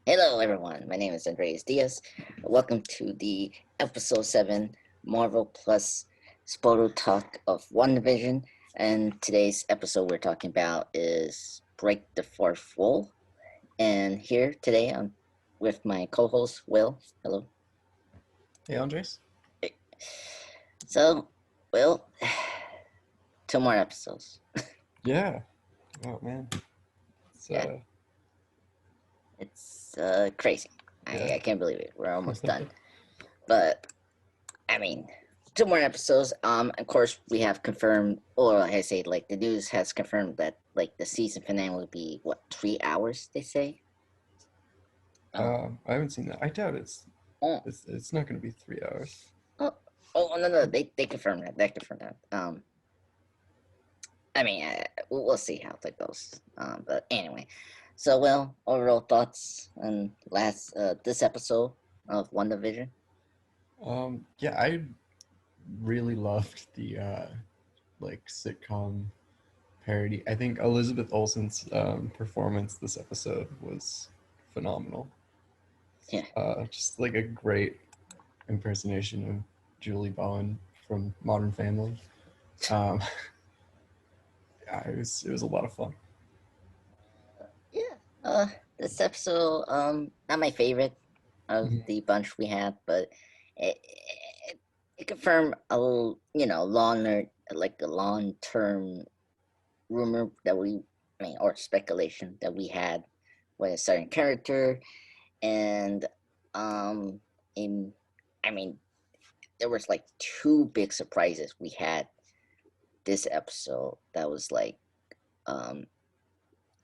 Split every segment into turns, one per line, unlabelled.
Hello, everyone. My name is Andreas Diaz. Welcome to the episode 7 Marvel Plus Spoiler Talk of WandaVision. And today's episode we're talking about is Break the Fourth Wall. And here today I'm with my co host, Will. Hello.
Hey, Andres.
So, Will, two more episodes.
Yeah. Oh man. It's
Yeah, it's crazy.
yeah.
I can't believe it. We're almost done. But I mean, two more episodes. Of course, we have confirmed, or I say, like the news has confirmed that like the season finale will be what 3 hours? They say. Um.
I haven't seen that. I doubt
Oh.
it's not going to be 3 hours.
Oh. Oh no no they confirmed that. They confirmed that. I mean, we'll see how that goes. But anyway, so well, overall thoughts on last this episode of WandaVision.
Yeah, I really loved the like sitcom parody. I think Elizabeth Olsen's performance this episode was phenomenal.
Yeah.
Just like a great impersonation of Julie Bowen from Modern Family. Um, yeah, it was a lot of fun.
Yeah. This episode, not my favorite of
Mhm.
the bunch we had, but it confirmed longer, like a long-term rumor that or speculation that we had with a certain character, and um, in, I mean, there was like two big surprises we had this episode that was like, um,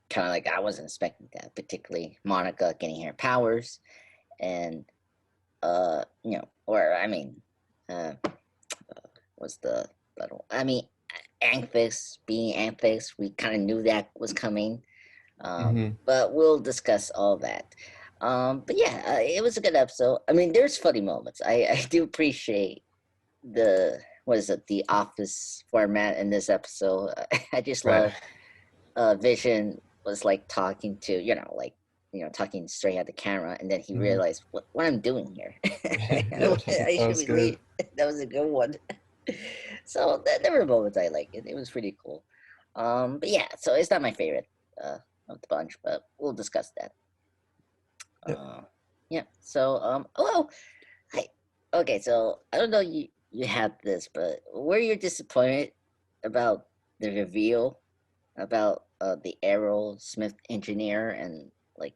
kind of like I wasn't expecting that, particularly Monica getting her powers and or I mean, was the little I mean, Anthix being Anthix, we kind of knew that was coming,
Mhm.
but we'll discuss all that. But yeah, it was a good episode. I mean, there's funny moments. I do appreciate the what is it, the office format in this episode. I just
Right.
love Vision was like talking to, talking straight at the camera, and then he
Mhm.
realized what I'm doing here.
Yeah,
I
that
should
was
be
good.
leaving. That was a good one. So there were moments I like it. It was pretty cool. But yeah, so it's not my favorite of the bunch, but we'll discuss that.
Yeah.
Uh, yeah. So I okay. So I don't know you had this, but were you disappointed about the reveal about the Aerosmith engineer and like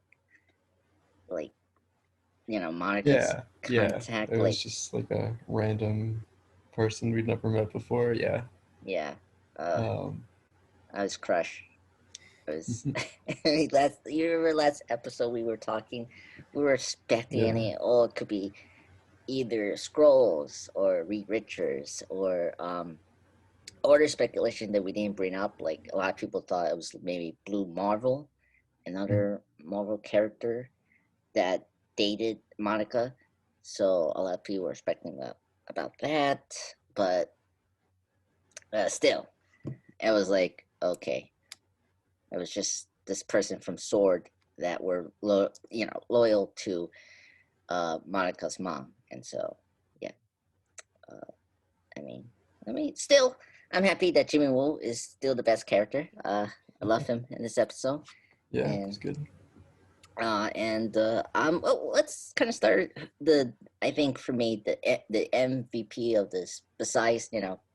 Monica's
Yeah.
contact,
It was
like,
just like a random person we'd never met before. Yeah.
yeah, uh
Um,
I was crushed. I was last you remember last episode we were talking, we were expecting
yeah.
it, oh, it could be either Scrolls or Reed Richards or the speculation that we didn't bring up, like a lot of people thought it was maybe Blue Marvel,
Mhm.
another Marvel character that dated Monica. So a lot of people were expecting about that, but still, it was like, okay, it was just this person from Sword that were loyal to Monica's mom, and so yeah, uh, I mean, still, I'm happy that Jimmy Woo is still the best character. I love him in this episode,
Yeah, it's
and
good.
well, let's kind of start the. I think for me, the MVP of this, besides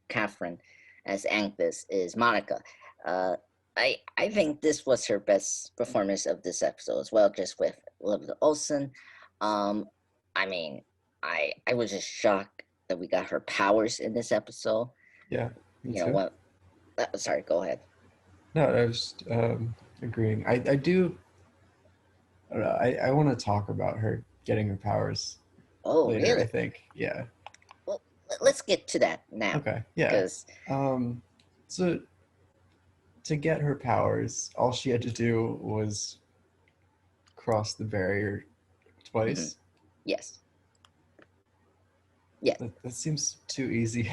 Catherine as Angus, is Monica. Uh, I think this was her best performance of this episode as well, just with Elizabeth Olsen. Um, I mean, I was just shocked that we got her powers in this episode.
Yeah, me
You know
too.
what? Sorry, go ahead.
No, I was agreeing. I do. I don't know. I want to talk about her getting her powers
Oh,
later. I
really?
think. Yeah.
Well, let's get to that now,
Okay. Yeah.
because.
Um. So to get her powers, all she had to do was cross the barrier
Mhm.
twice.
Yes. Yes.
That seems too easy.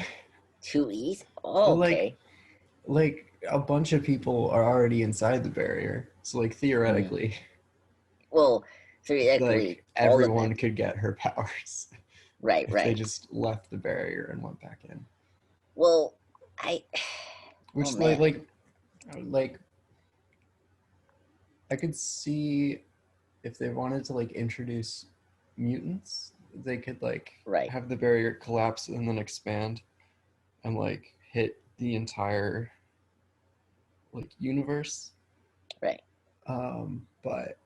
Too easy? Oh,
But
okay.
like a bunch of people are already inside the barrier. So like
Mm.
theoretically,
Well, theoretically
like
all of
everyone
them.
could get her powers
Right,
if they
right.
just left the barrier and went back in.
Well, I oh
Which
man,
like I could see if they wanted to like introduce mutants, they could like
right,
have the barrier collapse and then expand and like hit the entire like universe.
right.
But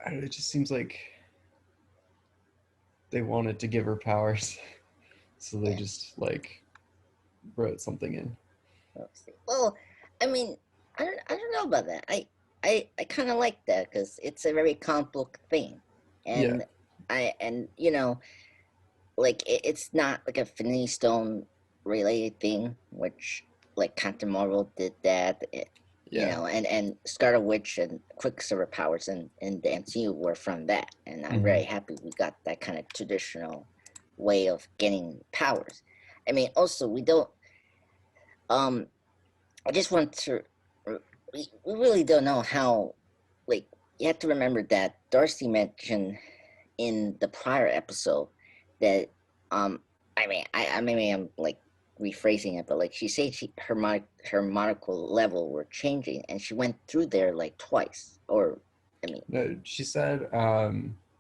it just seems like they wanted to give her powers, so they
Yeah.
just like wrote something in.
Let's see. Well, I mean, I don't know about that. I kind of like that because it's a very comic book thing,
Yeah,
and and you know, like it's not like a Infinity Stone related thing, which like Captain Marvel did that. You
yeah.
know, and Scarlet Witch and Quicksilver powers in the MCU were from that, and I'm
Mm-hmm.
very happy we got that kind of traditional way of getting powers. I mean, also we don't. Um, I just want to. We really don't know how. Like you have to remember that Darcy mentioned in the prior episode that I mean I maybe I'm like rephrasing it, but like she said her monocle level were changing, and she went through there like twice. Or I mean,
No, she said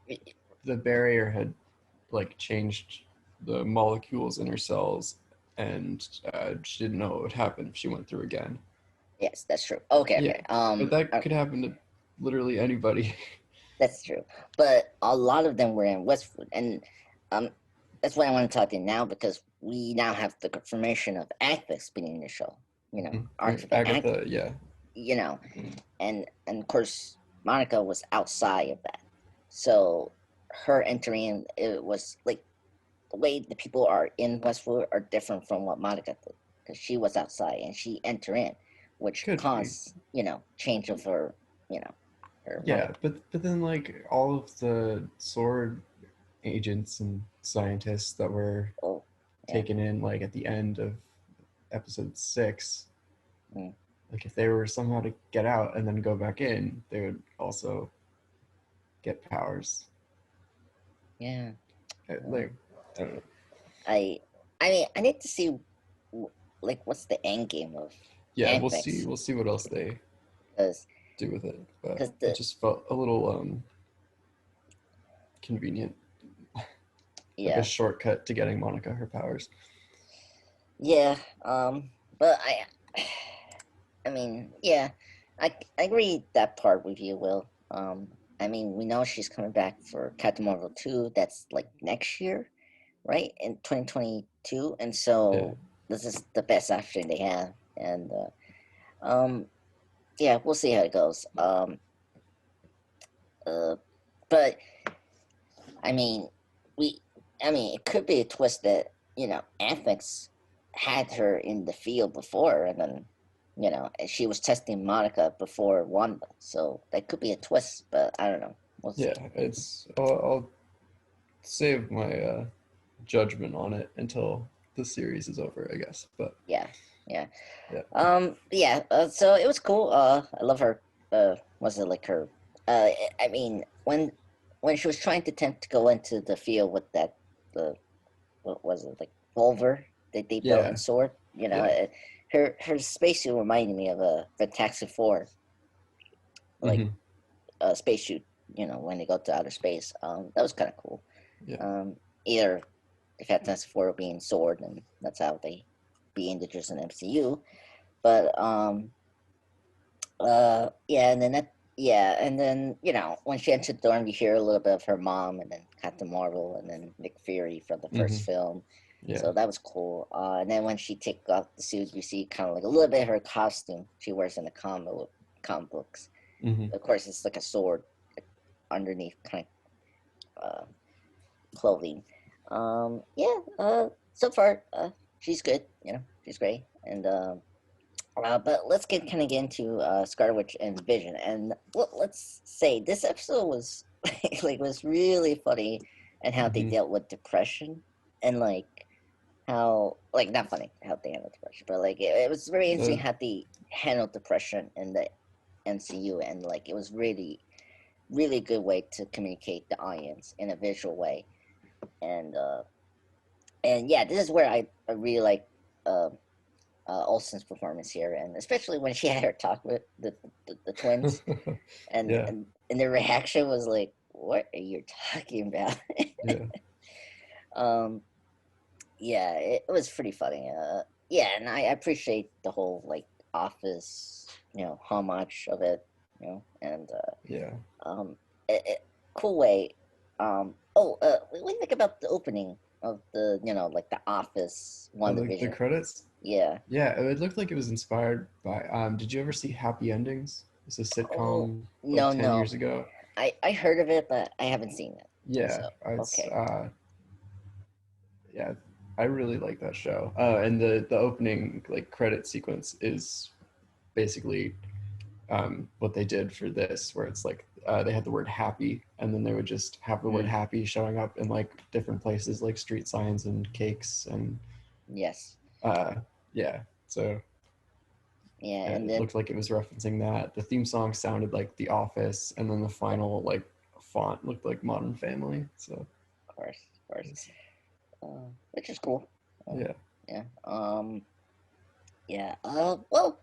it-
the barrier had like changed the molecules in her cells, and she didn't know what would happen if she went through again.
yes, that's true. Okay,
Yeah,
okay.
but that could happen to literally anybody.
That's true. But a lot of them were in Westwood. And um, that's why I want to talk to you now, because we now have the confirmation of Agnes being in the show. You know, Archivist Agnes,
Agatha, yeah.
you know, and of course, Monica was outside of that. So her entering, it was like the way the people are in Westwood are different from what Monica did, because she was outside and she entered in, which
Could be.
caused, you know, change of her, you know, her
Yeah,
monocle.
but then like all of the sword agents and scientists that were
Oh, yeah.
taken in like at the end of episode 6,
Mm.
like if they were somehow to get out and then go back in, they would also get powers.
Yeah.
Like I don't know.
I I mean I need to see like what's the end game of
Yeah, we'll see.
Apex,
We'll see what else they
because
do with it. But it
the
just felt a little convenient, like a
yeah,
shortcut to getting Monica her powers.
yeah, but I mean, yeah, I agree that part with you, Will. I mean, we know she's coming back for Captain Marvel 2. That's like next year, right? In 2022. And
Yeah.
so this is the best option they have. And yeah, we'll see how it goes. Uh but I mean, we. I mean, it could be a twist that Anthix had her in the field before, and then and she was testing Monica before Wanda, so that could be a twist. But I don't know. We'll
Yeah,
see.
it's I'll save my judgment on it until the series is over, I guess. But
Yeah, yeah,
yeah.
yeah. So it was cool. I love her. Was it like her? I mean, when she was trying to attempt to go into the field with that the what was it, like Volver that they built in
Yeah.
Sword.
Yeah.
Her spacesuit reminded me of a Fantastic Four, like
Hmm.
a spacesuit. When they go to outer space. That was kind of cool.
Yeah.
Either the Fantastic Four being Sword, and that's how they be integers in MCU. But yeah, and then when she entered the dorm, you hear a little bit of her mom, and then Captain Marvel, and then Nick Fury from the first
Hmm.
film.
Yeah.
So that was cool. And then when she takes off the suit, you see kind of like a little bit of her costume she wears in the comic books.
Hmm.
Of course, it's like a sword underneath kind of clothing. Yeah. So far, she's good. She's great. And but let's get into Scarlet Witch and Vision. And let's say this episode was was really funny, and how they
Hmm.
dealt with depression, and like how not funny how they handled depression, but like it was very interesting
Uh,
how they handled depression in the MCU, and like it was really really good way to communicate the audience in a visual way, and yeah, this is where I really like uh, Olsen's performance here, and especially when she had her talk with the twins, and,
Yeah,
and and the reaction was like, "What are you talking about?"
yeah,
um, yeah, it was pretty funny. Yeah, and I appreciate the whole like Office, homage of it, and
yeah.
um, cool way. What do you think about the opening of the, like the Office
Oh, like the
WandaVision?
credits.
Yeah.
Yeah, it looked like it was inspired by. Did you ever see Happy Endings? It's a
Oh,
sitcom like
no,
10 years
no.
ago.
I heard of it, but I haven't seen it.
Yeah,
So
it's
okay.
yeah, I really like that show. And the opening like credit sequence is basically what they did for this, where it's like they had the word happy, and then they would just have the word
Mm,
happy showing up in like different places, like street signs and cakes, and
yes.
uh, yeah. So
Yeah, and
it
then
looked like it was referencing that. The theme song sounded like The Office, and then the final like font looked like Modern Family. So
of course,
it's,
which is cool.
yeah,
Yeah. Yeah. Well,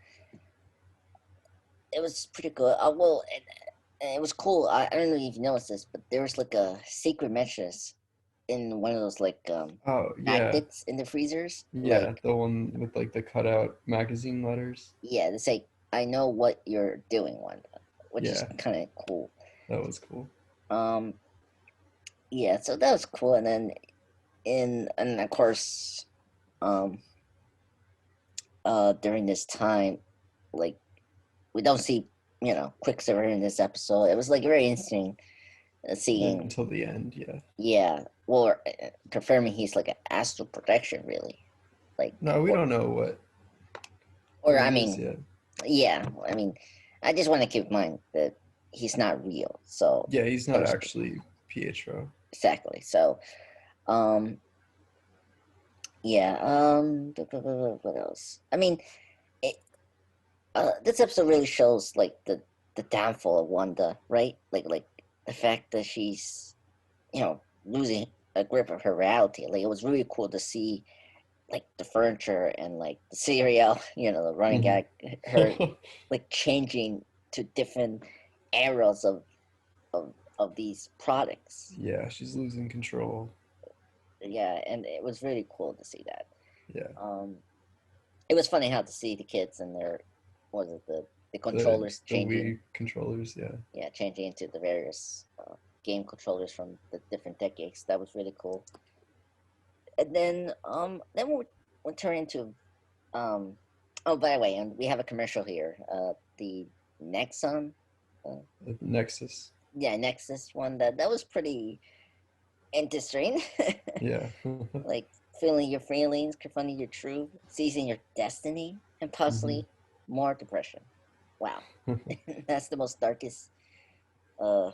it was pretty good. Well, it was cool. I don't know if you noticed this, but there was like a secret messages in one of those like
oh yeah,
magnets in the freezers.
yeah,
Like,
the one with like the cutout magazine letters.
yeah, they say, "I know what you're doing," one, which is
Yeah,
kind of cool.
that was cool.
Um, yeah, so that was cool. And then and of course, um, during this time, like we don't see, Quicksilver in this episode. It was like very interesting seeing,
Until the end. Yeah.
yeah, well, confirming he's like an astral projection, really, like,
No, we don't know what
or
he
I
is
mean,
yet.
yeah, I mean, I just want to keep in mind that he's not real, so
Yeah, he's
that
not
was cool.
actually Pietro.
Exactly. So, um, yeah, what else? I mean, it, this episode really shows like the downfall of Wanda, right? Like the fact that she's, losing a grip of her reality. Like it was really cool to see like the furniture and like the cereal, the running
Hmm.
gag, her like changing to different eras of these products.
Yeah, she's losing control.
Yeah, and it was really cool to see that.
Yeah,
Um, it was funny how to see the kids and their, what was it, the
the
controllers
the
changing,
Wii controllers. Yeah,
yeah, changing into the various game controllers from the different decades. That was really cool. And then we'll turn into um, oh, by the way, and we have a commercial here. The Nexon, uh,
the Nexus.
yeah, Nexus one, that was pretty interesting.
Yeah.
Like feeling your feelings, confronting your truth, seizing your destiny, and
Hmm.
possibly more depression. Wow, that's the most darkest, uh,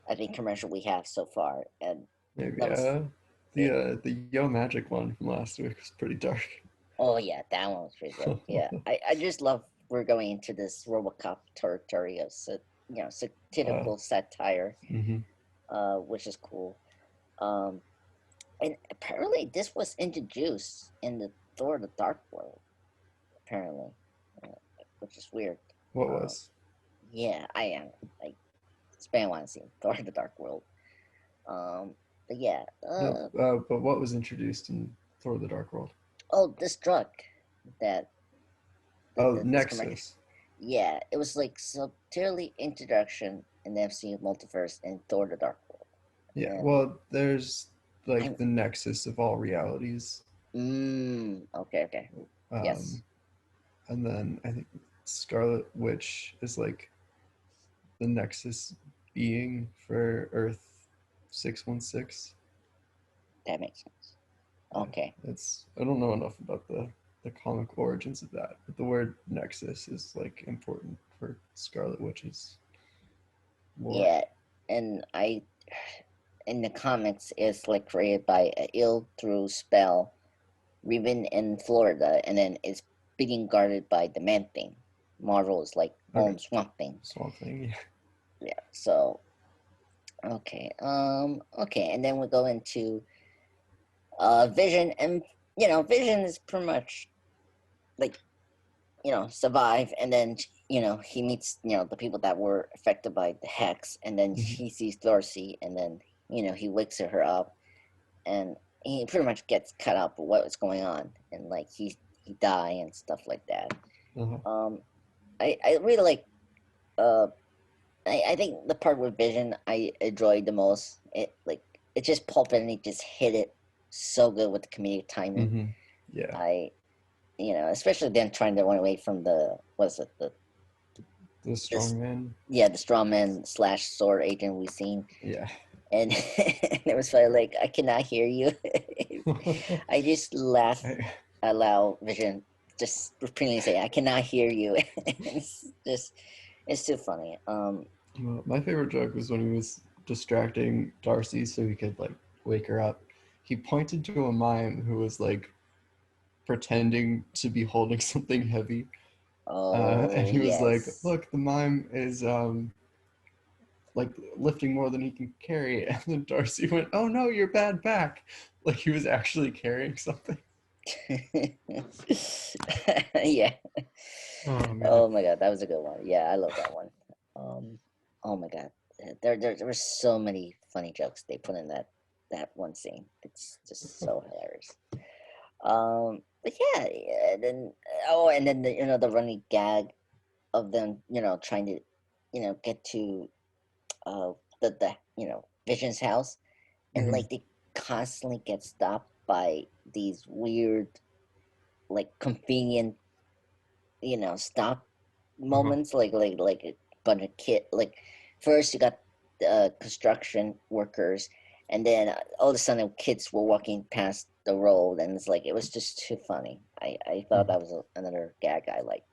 I think, commercial we have so far, and
Maybe.
that was
The
it.
the Yo Magic one from last week was pretty dark.
Oh yeah, that one was pretty good. Yeah, I just love we're going into this RoboCop territory of
uh,
satirical satire,
hmm
which is cool. Um, and apparently this was introduced in the Thor: The Dark World. Apparently, uh, which is weird.
What
Uh,
was?
yeah, I am. I spent one scene Thor: The Dark World. Um, but yeah.
No, but what was introduced in Thor: The Dark World?
Oh, this drug that
Oh,
this commercial.
Nexus.
Yeah, it was like subtly introduction in the MCU multiverse in Thor: The Dark World,
Yeah.
and
Well, there's like
I'm
the nexus of all realities.
okay, okay, yes,
Um, and then I think Scarlet Witch is like the Nexus being for Earth 616.
that makes sense.
Yeah,
Okay,
it's I don't know enough about the comic origins of that, but the word Nexus is like important for Scarlet Witch's lore.
yeah, and I in the comics it's like created by a ill through spell, Riven in Florida, and then it's being guarded by the Man Thing. Marvel is like
Okay.
Swamp Thing.
Swamp Thing. Yeah.
Yeah. So okay. Okay, and then we go into Vision, and Vision is pretty much like survive, and then he meets the people that were affected by the hex, and then
Mm-hmm.
he sees Darcy, and then he wakes her up, and he pretty much gets cut up with what's going on, and like he die and stuff like that.
Uh-huh.
I really like uh I think the part with Vision I enjoyed the most. It just pulp, and he just hit it so good with the comedic timing.
Mm-hmm. Yeah.
I especially then trying to run away from the what's it the
The
this
strong man.
yeah, the strongman slash sword agent we've seen,
Yeah.
and, and it was funny, like, I cannot hear you. I just laugh
I,
aloud. Vision just repeatedly say, "I cannot hear you." It's too funny.
well, my favorite joke was when he was distracting Darcy so he could like wake her up. He pointed to a mime who was like pretending to be holding something heavy, and
Oh
he was like,
yes.
"Look, the mime is like lifting more than he can carry." And then Darcy went, "Oh no, your bad back!" Like he was actually carrying something.
Yeah.
Oh man.
Oh my god, that was a good one. Yeah, I love that one. Oh my god, there were so many funny jokes they put in that one scene. It's just so hilarious. But yeah, yeah, then and then the running gag of them, trying to, get to uh the Vision's house, and
Mm-hmm.
like they constantly get stopped by these weird, like, convenient, stop
Uh-huh.
moments, like a bunch of like, first you got construction workers, and then all of a sudden kids were walking past the road, and it's like it was just too funny. I thought
Mm-hmm.
that was another gag I liked.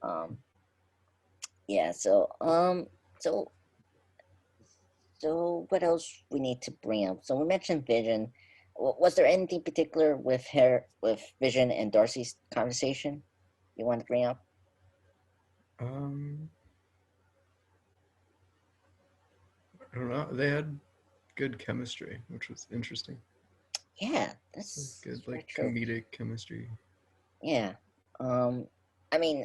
um yeah, so so what else we need to bring up? So we mentioned Vision. Was there anything particular with Vision and Darcy's conversation you want to bring up?
Um, I don't know. They had good chemistry, which was interesting.
Yeah,
It's like
that's
good,
very
like
true.
comedic chemistry.
Yeah. I mean,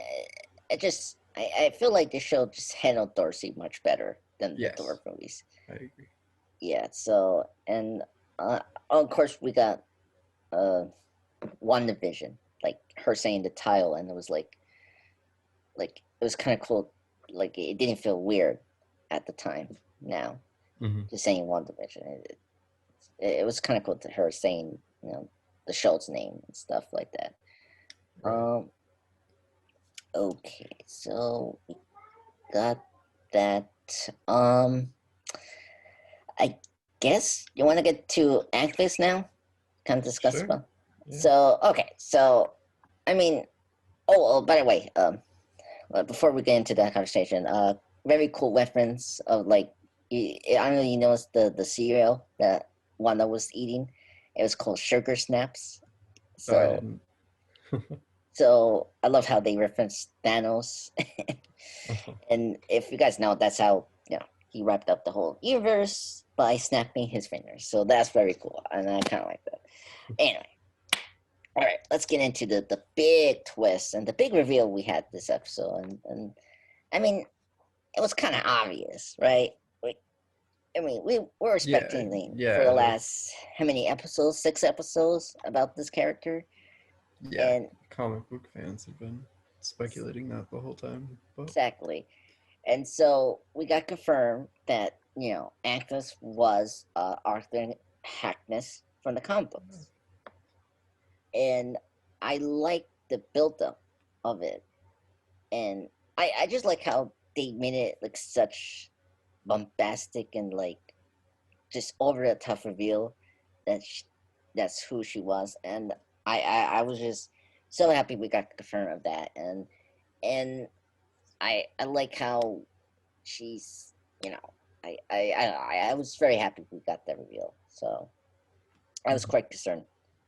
I feel like the show just handled Darcy much better than the Thor
Yes,
movies.
I agree.
Yeah. So, and uh, of course we got uh WandaVision, like her saying the title, and it was it was kind of cool. Like it didn't feel weird at the time. Now,
Mm-hmm.
just saying WandaVision, it was kind of cool to her saying the show's name and stuff like that.
Right.
Um. Okay, so got that. Um, I guess you want to get to Actless now. Kind of discuss
Sure.
about.
Yeah.
So okay, so I mean, by the way, before we get into that conversation, very cool reference of like, I don't know, you noticed the cereal that Wanda was eating. It was called Sugar Snaps.
Oh, I
So
didn't.
I love how they reference Thanos.
Uh-huh.
And if you guys know, that's how he wrapped up the whole universe by snapping his fingers. So that's very cool, and I kind of like that. Anyway, all right, let's get into the big twist and the big reveal we had this episode. And I mean, it was kind of obvious, right? We were
Yeah.
expecting for the
Yeah.
last how many episodes? 6 episodes about this character,
Yeah.
and
Comic book fans have been speculating that the whole time, but
exactly. And so we got confirmed that Agnes was Arthur Hackness from the comic books, and I like the buildup of it, and I just like how they made it like such bombastic and like just over the top reveal that that's who she was, and I was just so happy we got confirmed of that, and I like how she's I was very happy we got that reveal. So I was
mhm.
quite concerned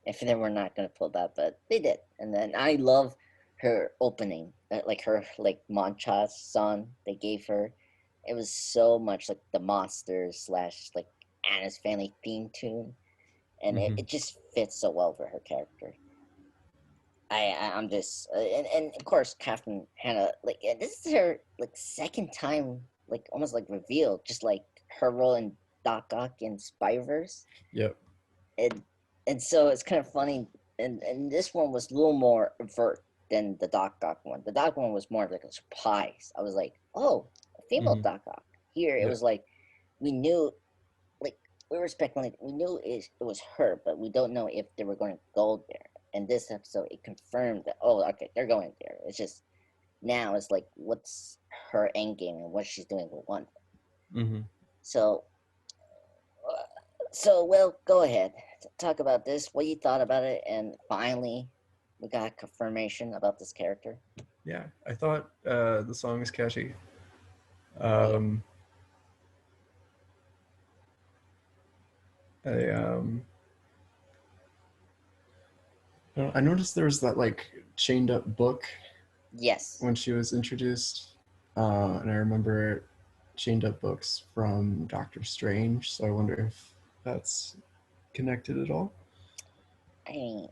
if they were not going to pull that, but they did. And then I love her opening, like her like Monchas song they gave her. It was so much like the monsters slash like Anna's Family theme tune, and
Mm-hmm.
it just fits so well for her character. I'm just and of course Catherine Hannah like this is her like second time like almost like revealed just like her role in Doc Ock in Spyverse
Yep.
and so it's kind of funny and this one was a little more overt than the Doc Ock one. The Doc one was more of like a surprise. I was like, oh, a female
Mm-hmm.
Doc Ock. Here it
Yep.
was like we knew like we were speculating. We knew it was her, but we don't know if they were going to go there. And this episode, it confirmed that okay, they're going there. It's just now it's like what's her end game and what she's doing with one.
Mm-hmm.
So, well, go ahead, talk about this. What you thought about it, and finally, we got confirmation about this character.
Yeah, I thought the song is catchy.
Oh yeah,
Um, I I noticed there was that like chained up book
yes,
when she was introduced, and I remember chained up books from Doctor Strange. So I wonder if that's connected at all.
I mean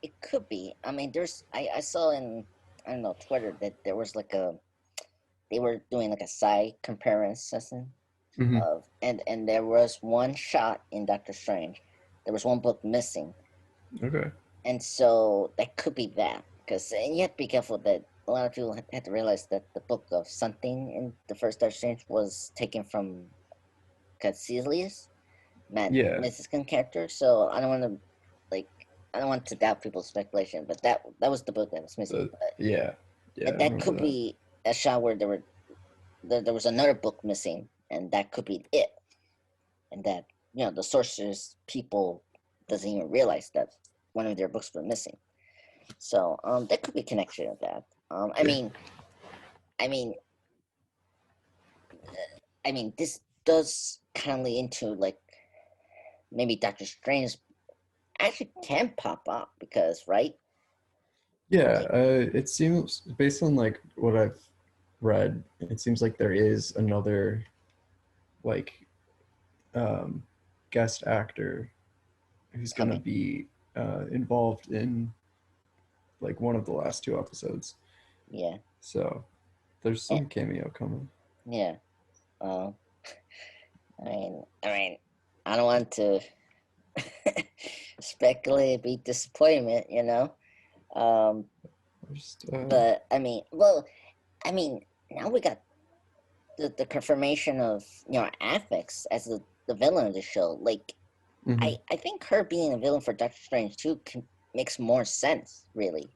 it could be. I mean, I saw in I don't know Twitter that there was like a they were doing like a side comparison
Mm-hmm.
of and there was one shot in Doctor Strange. There was one book missing,
Okay.
and so that could be that. Because and you have to be careful that a lot of people have to realize that the book of something in the first Doctor Strange was taken from Caecilius, Matt
Yeah.
Mexican character. So I don't want to like I don't want to doubt people's speculation, but that was the book that was missing.
Yeah. Yeah. I
But that
remember
could
that.
be a shot where there was another book missing, and that could be it. And that the sorcerers people doesn't even realize that one of their books were missing. So there could be a connection with that.
Yeah.
I mean, this does kind of lead into like maybe Doctor Strange actually can pop up because right,
Yeah.
like
It seems based on like what I've read, it seems like there is another like um, guest actor who's gonna
coming,
be involved in like one of the last two episodes.
yeah,
So there's
and,
some cameo coming.
yeah. Uh, I mean, I don't want to speculate, be disappointment, Um,
Just
but now we got the confirmation of Affix as the villain of the show. Like,
mhm.
I think her being a villain for Doctor Strange too makes more sense, really,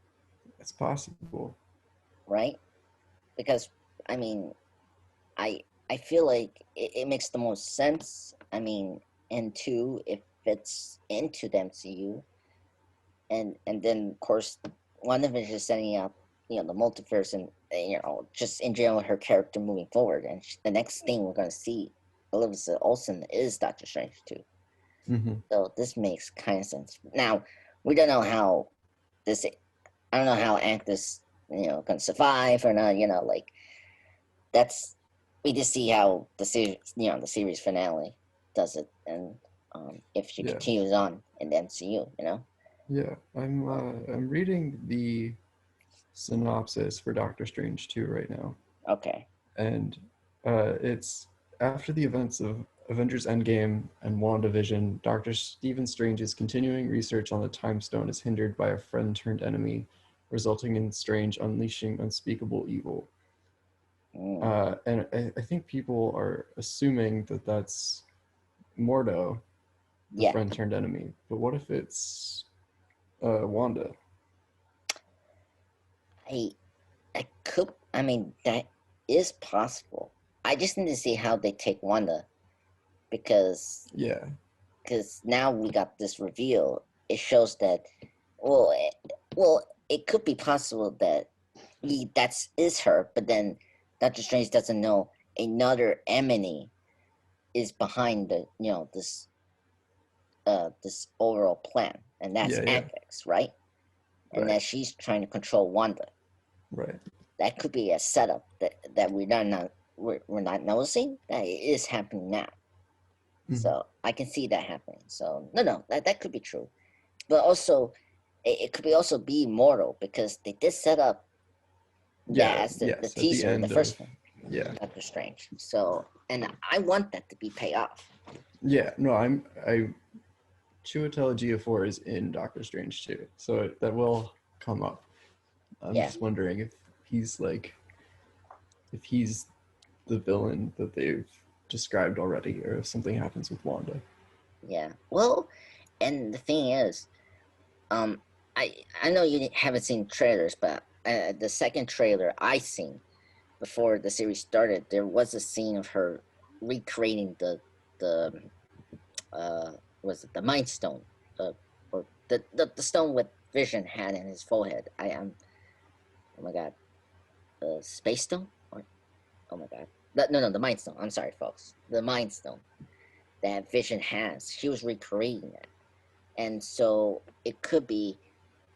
It's possible.
right? Because I mean, I I feel like it makes the most sense. I mean, and two, it fits into the MCU, and then of course, WandaVision is setting up the multiverse and just in general her character moving forward, and the next thing we're gonna see Elizabeth Olsen is Doctor Strange too.
Hmm.
So this makes kind of sense. Now we don't know how this. I don't know how Actus gonna survive or not. Like that's we just see how the series the series finale does it, and if she
Yeah,
continues on in the MCU,
yeah.
Um,
I'm reading the synopsis for Doctor Strange 2 right now,
okay,
and it's after the events of Avengers Endgame and WandaVision, Doctor Stephen Strange's continuing research on the Time Stone is hindered by a friend turned enemy, resulting in Strange unleashing unspeakable evil.
mm,
And I think people are assuming that that's Mordo, the
yeah,
friend turned enemy. But what if it's Wanda?
I I could. I mean, that is possible. I just need to see how they take Wanda because
Yeah,
now we got this reveal. It shows that well, it could be possible that that's is her, but then Doctor Strange doesn't know another enemy is behind the this overall plan, and that's
yeah, yeah,
Affix, right? and
Right.
that she's trying to control Wanda.
Right.
That could be a setup that we're not noticing that it is happening now.
Mm-hmm.
So I can see that happening. So no, that could be true. But also, it could be also be mortal because they did set up that
Yeah.
as the
Yes. At the
teaser in the
end of.
first one,
Yeah.
Doctor Strange. So, and I want that to be paid off.
Yeah. No, I Chiwetel Ejiofor is in Doctor Strange too, so that will come up. I'm
Yeah,
just wondering he's like if he's the villain that they've described already, or if something happens with Wanda.
yeah. Well, and the thing is, um, I know you haven't seen trailers, but the second trailer I seen before the series started, there was a scene of her recreating the uh was it the Mind Stone, the or the stone with Vision had in his forehead. I am, oh my god, the Space Stone, or oh my god, no, the Mind Stone. I'm sorry, folks, the Mind Stone that Vision has. She was recreating that, and so it could be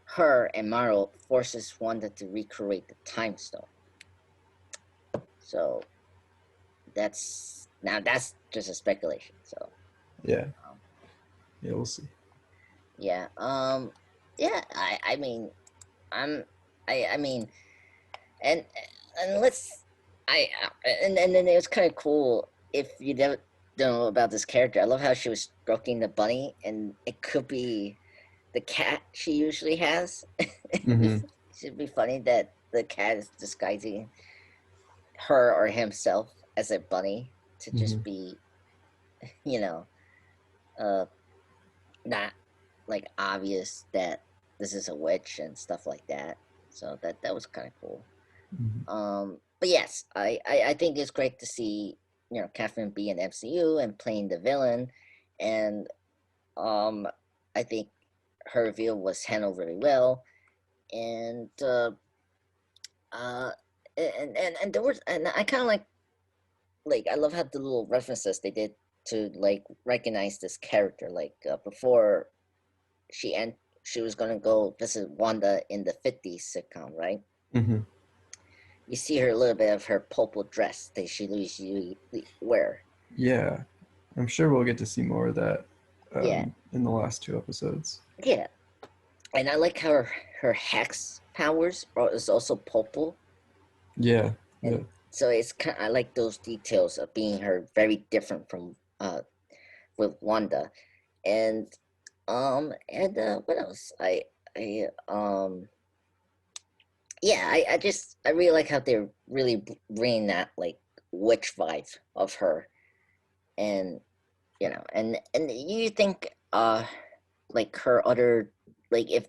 her and Marvel forces Wanda to recreate the Time Stone. So that's just a speculation. So
Yeah.
um,
Yeah. We'll see.
yeah, yeah. I mean, I'm, I mean, and and let's, and then it was kind of cool if you don't know about this character. I love how she was stroking the bunny, and it could be the cat she usually has.
Mm-hmm.
It should be funny that the cat is disguising her or himself as a bunny to
Mm-hmm.
just be, you know, uh, not like obvious that this is a witch and stuff like that. So that was kind of cool.
Mm-hmm.
But yes, I think it's great to see, Catherine be in MCU and playing the villain, and um I think her reveal was handled very well, and uh and there was, and I kind of like I love how the little references they did to like recognize this character, like before she and she was gonna go visit Wanda in the '50s sitcom, right?
Mm-hmm.
You see her a little bit of her purple dress that she usually wear.
Yeah. I'm sure we'll get to see more of that
Yeah,
in the last two episodes.
yeah, and I like how her hex powers is also purple,
Yeah. Yeah.
and so it's kind. I like those details of being her very different from with Wanda, and what else? I yeah, I really like how they're really bringing that like witch vibe of her, and and you think like her other, like if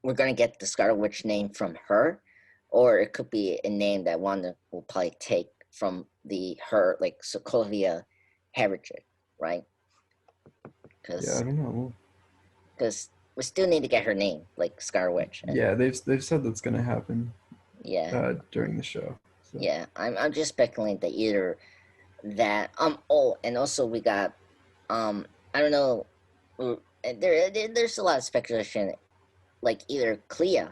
we're gonna get the Scarlet Witch name from her, or it could be a name that Wanda will probably take from the her like Sokovia heritage, right?
Yeah. I
Because
don't know.
we still need to get her name like Scarlet Witch, and
Yeah, they've said that's gonna happen
yeah,
during the show. So
yeah, I'm just speculating that either that oh, and also we got I don't know, there's a lot of speculation, like either Clea,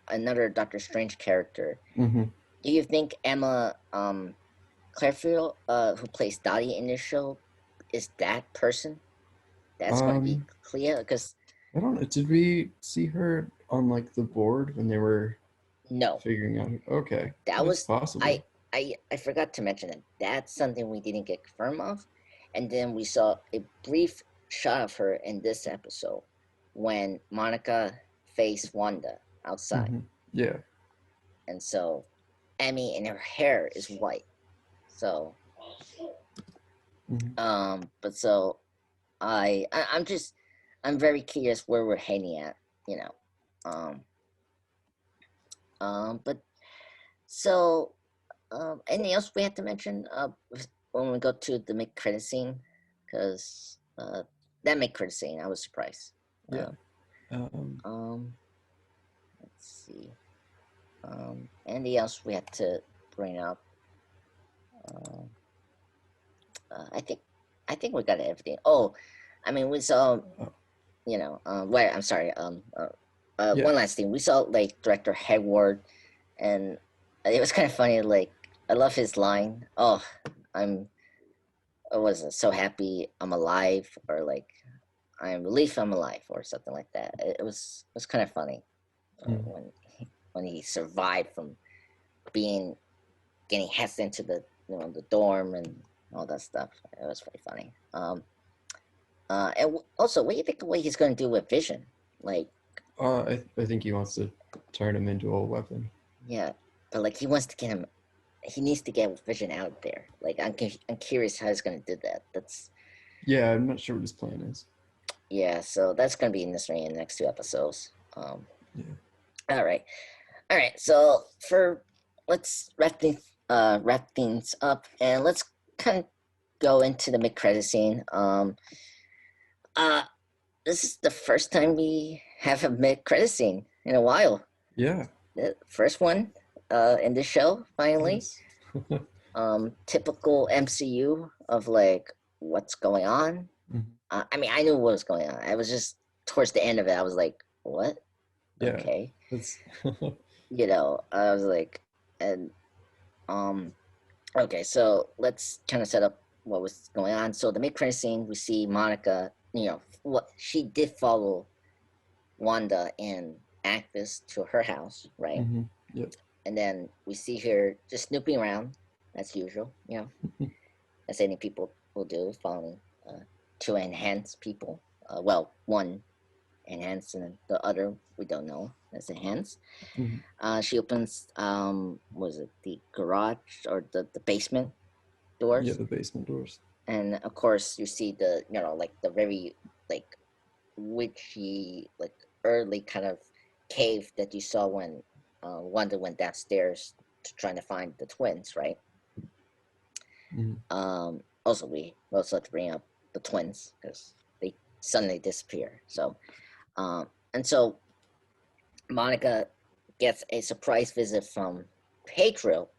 another Doctor Strange character.
mm-hmm.
Do you think Emma Clairfield, who plays Dottie in this show, is that person that's going to be
um,
Clea? Because
I don't know. Did we see her on like the board when they were
no,
figuring out? Okay,
that
that's
was
possible.
I forgot to mention that that's something we didn't get confirmed of, and then we saw a brief shot of her in this episode when Monica faced Wanda outside,
Mm-hmm. Yeah.
and so Emmy and her hair is white. So
Mm-hmm.
but so I'm just, I'm very curious where we're heading at, you know. Um but so anything else we have to mention when we go to the mid credit scene? Because that mid credit scene, I was surprised.
Yeah.
Uh,
Um,
um let's see. Anything else we have to bring up? Um I think we got everything. Oh, I mean, we saw,
oh,
where I'm sorry,
Yeah.
one last thing. We saw like director Hayward, and it was kind of funny. Like I love his line. Oh, I'm I wasn't so happy I'm alive, or like I'm relief I'm alive, or something like that. It was kind of funny
Mm.
when he survived from being getting hessed into the the dorm and all that stuff. It was pretty funny. Also, what do you think of what he's going to do with Vision? Like,
I think he wants to turn him into a weapon.
yeah, but like he wants to get him. He needs to get Vision out there. Like, I'm curious how he's going to do that. That's
Yeah, I'm not sure what his plan is.
Yeah. So that's going to be interesting in the next two episodes.
Yeah.
All right, all right. So for let's wrap things up, and let's kind of go into the mid credit scene. Uh, this is the first time we have a mid credit scene in a while.
Yeah.
The first one in the show finally.
Yes.
Typical MCU of like what's going on.
Mhm.
I mean, I knew what was going on. I was just towards the end of it. I was like, what?
Yeah.
Okay,
That's
I was like, and um, okay. So let's kind of set up what was going on. So the mid credit scene, we see Monica. What she did follow Wanda and Agnes to her house, right?
hmm Yep.
And then we see her just snooping around, as usual, as any people will do, following to enhance people. Well, one enhance and the other we don't know as enhance.
hmm
She opens, was it the garage or the basement
Yeah,
doors?
the basement doors.
And of course, you see the like the very like witchy like early kind of cave that you saw when Wanda went downstairs to trying to find the twins, right?
hmm
Also, we also have to bring up the twins because they suddenly disappear. So, and so Monica gets a surprise visit from Pedro,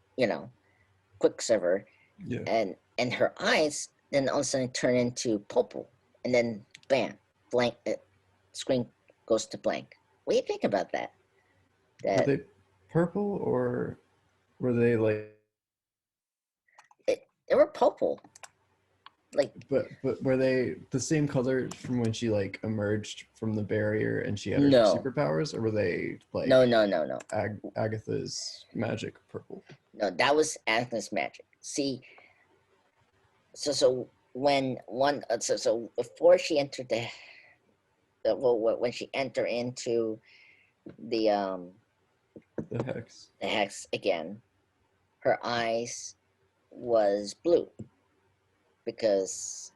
Quicksilver,
Yeah.
and her eyes then all of a sudden turn into purple, and then bam, blank. Screen goes to blank. What do you think about that?
Were
That
they purple or were they like?
they were purple, like
But were they the same color from when she like emerged from the barrier and she had her
no,
superpowers, or were they
no,
like
no, no, no,
Agatha's magic purple?
no. That was Agnes magic. See, so when one so before she entered when she entered into the
The hex.
the hex again, her eyes was blue because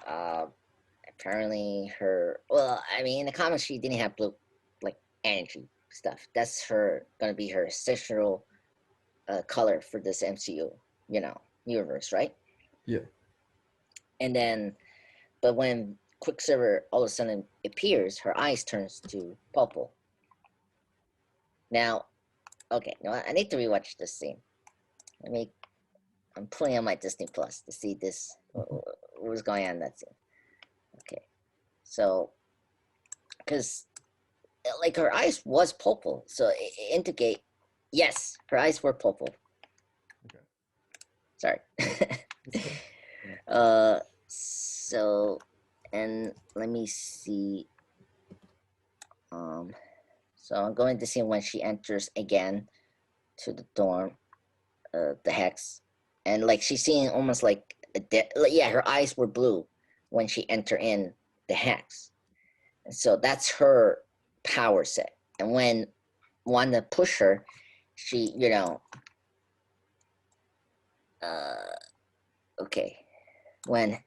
apparently I mean in the comics she didn't have blue like energy stuff. That's her gonna be her ancestral color for this MCU, universe, right?
Yeah.
And then, but when Quicksilver all of a sudden appears, her eyes turns to purple. Now, okay, I need to rewatch this scene. Let me. I'm pulling on my Disney Plus to see what was going on in that scene. Okay, so because like her eyes was purple, so it indicate yes, her eyes were purple.
Okay.
Sorry.
That's okay.
uh, so and let me see. Um, so I'm going to see when she enters again to the dorm, the hex, and like she's seeing almost like yeah, her eyes were blue when she entered in the hex, and so that's her power set. And when Wanda push her, she uh okay, when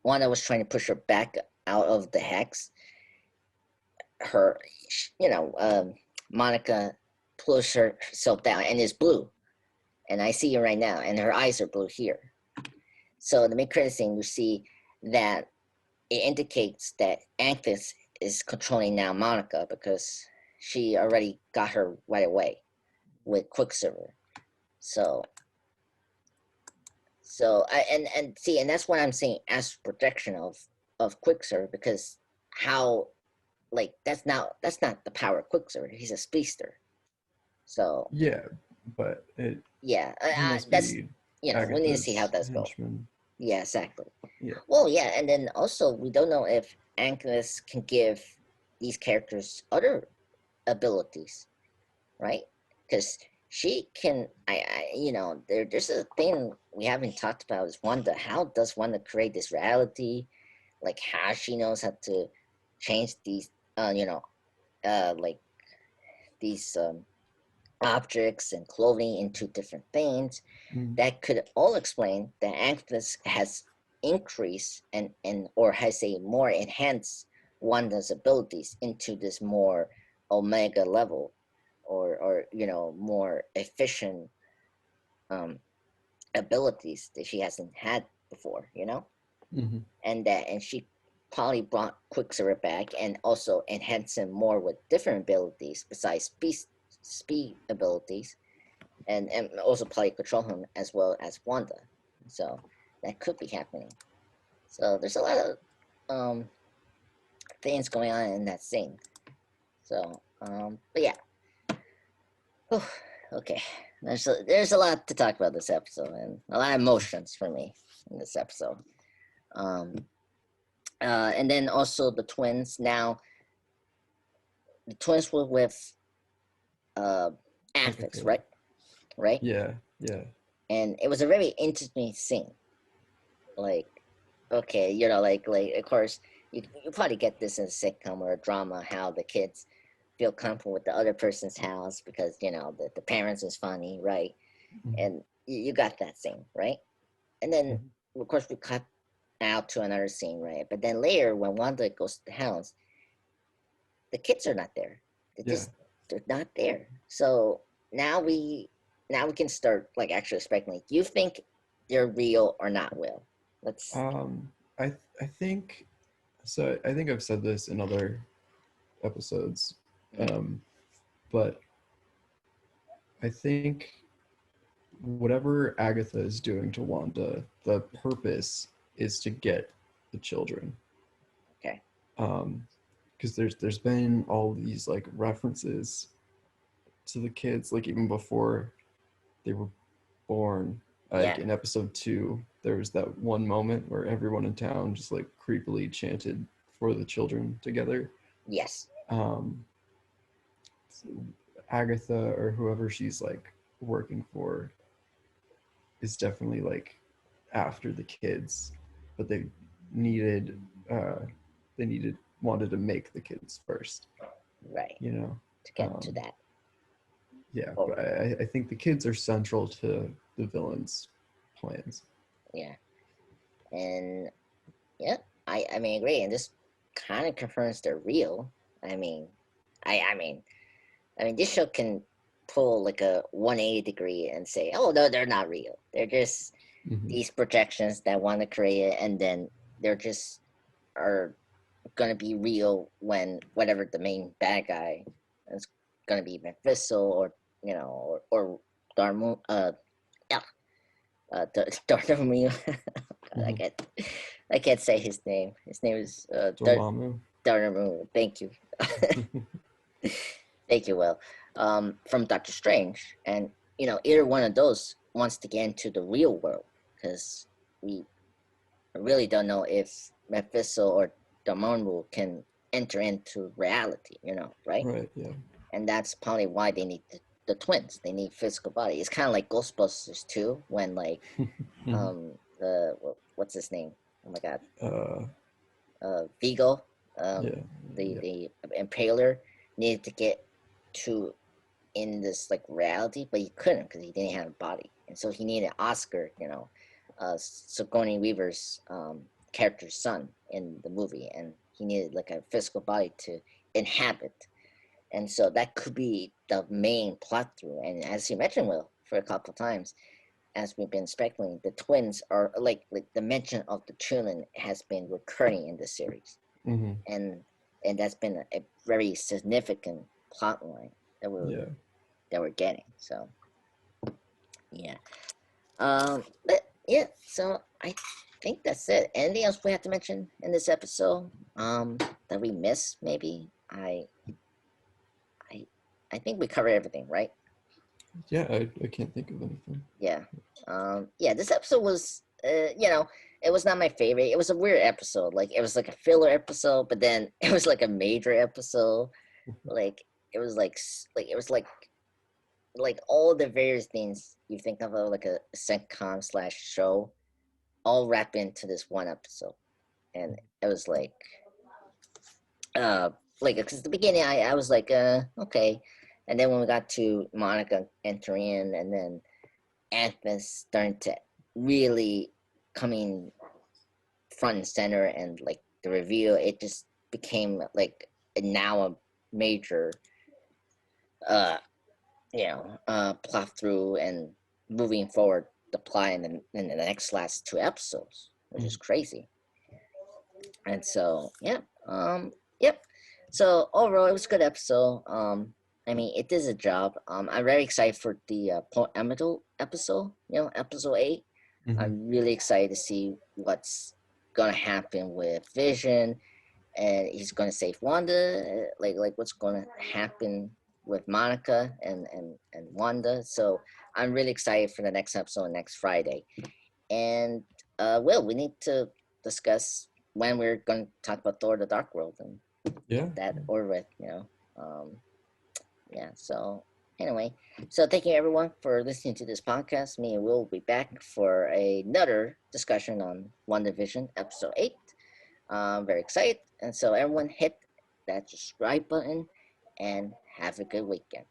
Wanda was trying to push her back out of the hex, her Monica pulls herself down and is blue, and I see her right now, and her eyes are blue here. So the mid-credit scene, you see that it indicates that Anthus is controlling now Monica because she already got her right away with Quicksilver. So and see, and that's what I'm saying as protection of Quicksilver, because how like that's not the power of Quicksilver. He's a speedster. So
Yeah, but
yeah,
he must
that's
be
we need to see how
Agatha's
that's go.
henchman.
Yeah, exactly.
Yeah.
Well, yeah, and then also we don't know if Agnes can give these characters other abilities, right? Because she can. There's a thing we haven't talked about is Wanda. How does Wanda create this reality? Like how she knows how to change these, like these objects and clothing into different things.
Mm.
That could all explain that Agnes has increased and or has a more enhanced Wanda's abilities into this more omega level, or more efficient um, abilities that she hasn't had before,
Mm-hmm.
and she probably brought Quicksilver back and also enhanced him more with different abilities besides speed abilities, and also probably control him as well as Wanda. So that could be happening. So there's a lot of um, things going on in that scene. So, but yeah. Whew, okay. There's a lot to talk about this episode, and a lot of emotions for me in this episode. Um, and then also the twins. Now the twins were with uh, Affix,
Agatha.
right? Right.
Yeah, yeah.
And it was a very interesting scene. Like, okay, like of course you probably get this in a sitcom or a drama, how the kids feel comfortable with the other person's house because the parents is funny, right?
Mm-hmm.
And you got that scene, right? And then
Mm-hmm.
of course we cut out to another scene, right? But then later when Wanda goes to the house, the kids are not there. They're
Yeah.
just they're not there. So now we can start like actually speculating. Do you think they're real or not real? Let's.
I think so. I think I've said this in other episodes, um, but I think whatever Agatha is doing to Wanda, the purpose is to get the children.
Okay.
Because there's been all these like references to the kids, like even before they were born. Like
Yeah.
in episode 2, there was that one moment where everyone in town just like creepily chanted for the children together.
Yes.
Um, Agatha or whoever she's like working for is definitely like after the kids, but needed uh, they needed wanted to make the kids first,
Right.
you know.
To get to that.
Yeah,
Oh,
but I think the kids are central to the villains' plans.
yeah. And yeah, I mean agree. And this kind of confirms they're real. I mean, I mean this show can pull like a 180 degree and say, oh no, they're not real. They're just
Mm-hmm.
these projections that want to create it, and then they're just are gonna be real when whatever the main bad guy is gonna be Mephisto or or Darmo yeah Dormammu. I
Mm-hmm.
can't I can't say his name. His name is
Dormammu.
Dormammu. Thank you. Thank you, Will. From Doctor Strange, and either one of those wants to get into the real world because we really don't know if Mephisto or Dormammu can enter into reality. Right?
Right. Yeah.
And that's probably why they need the twins. They need physical body. It's kind of like Ghostbusters too, when like
Mm-hmm.
what's his name? Oh my god,
Uh.
Vigo,
Yeah.
the
Yeah.
the Impaler needed to get to in this like reality, but he couldn't because he didn't have a body, and so he needed Oscar, Sigourney Weaver's character's son in the movie, and he needed like a physical body to inhabit, and so that could be the main plot through. And as you mentioned, Will, for a couple of times, as we've been speculating, the twins are like the mention of the children has been recurring in the series,
Mm-hmm.
and that's been a very significant plot line that
Yeah.
we're getting. So yeah, but yeah, so I think that's it. Anything else we have to mention in this episode that we missed? Maybe I I I think we covered everything, right?
Yeah, I can't think of anything.
Yeah. Yeah, this episode was it was not my favorite. It was a weird episode. Like it was like a filler episode, but then it was like a major episode. Like it was like it was like all the various things you think of like a sitcom slash show all wrapped into this one episode. And it was uh because at the beginning I was like okay, and then when we got to Monica entering in, and then Anthony's starting to really coming front and center, and like the reveal, it just became like now a major uh plot through and moving forward the plot in the next last two episodes, which is crazy. And so yep. So overall, it was a good episode. I mean, it did a job. I'm very excited for the Point Emital episode. Episode 8.
Mm-hmm.
I'm really excited to see what's gonna happen with Vision, and he's gonna save Wanda. Like what's gonna happen with Monica and Wanda. So I'm really excited for the next episode next Friday. And Will, we need to discuss when we're going to talk about Thor: The Dark World and
Yeah.
get that over with. Yeah. So anyway, so thank you everyone for listening to this podcast. Me and Will will be back for another discussion on WandaVision episode 8. I'm very excited, and so everyone hit that subscribe button and have a good weekend.